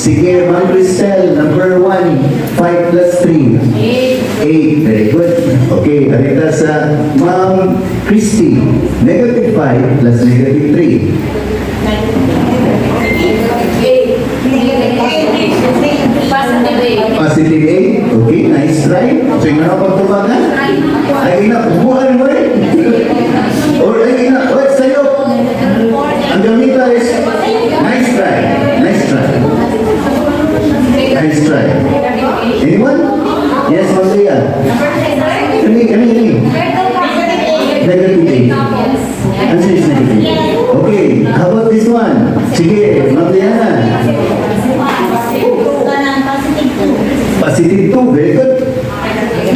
Sige, Ma'am Cristel, number 1, 5 plus 3. 8. Very good. Okay, arita sa Ma'am Christy, negative 5 plus negative 3. Positive 8. Okay, nice try. So, yung nakapagtubagan? Ay, inapubuhan mo rin. Or, ay, wait, sa'yo. Ang gamita is, nice try. Nice try. Nice try. Anyone? Yes, Maria. Any. Negative 8. Answer is negative. Okay, how about this one? Sige, Magliana. Positive 2, very good.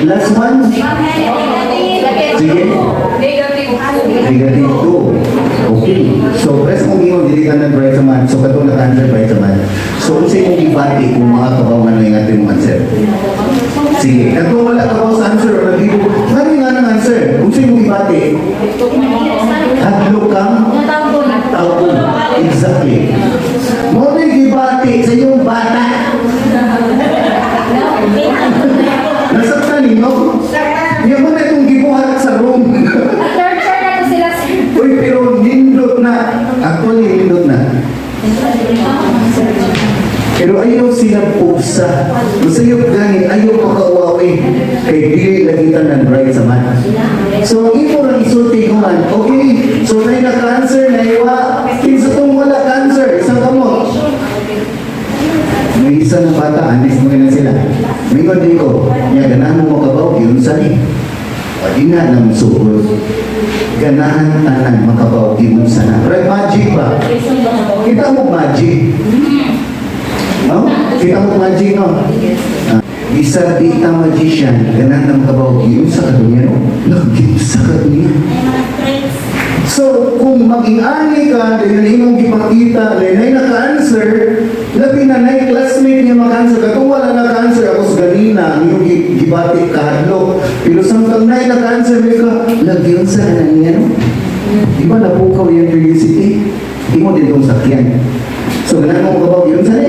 Last one. Sige. Negative 2. Okay. So, rest mong iyo, dili ka ng bright naman. So, katong naka-answer bright naman. So, kung sa'yo mong ibati kung mga kabawan na yung ating mong answer. Sige. At kung wala ka sa answer, o nag-ibo, ano nga ng answer? Kung sa'yo mong ibati, hadlo kang tao. Exactly. Mo na yung ibati sa iyong bata. Nasaktan ninyo? Hindi mo na itong gibuhat sa room. Uy, pero nindot na. Actually, nindot na. Pero ayaw sila pusa. Masayop gani, ayaw makauwawi. Kay dili lagitan ng bright sa man. So, ang imo lang isulti ko man. Okay, so may naka-answer na iwa. Kinsa tong wala ka-anser. Isang kamot. May isa ng bata, anis mo na sila. Mingon din ko, niya ganahan mo makabaw, yun sa ni. Pag nga ng suhol, ganahan tanan makabaw, yun sa na. Right, magic ba? Kita mo magic. No? Kita mo magic, no? Isa di ta magician, ganahan na makabaw, yun sa kadunya, no? Lagi sa kadunya. So, kung mag-ingani ka, dahil na imong gipakita, dahil na naka-answer, labi na na classmate niya maka-answer. Kung wala naka-answer, ako sa ganina, ang iyong gibati kahadlo. Pero samtang na naka-answer, may ka, lagyan sa kanan niya, no? Di ba napukaw yung curiosity? Di mo din itong sakyan. So, ganun mo kabaw, yun sa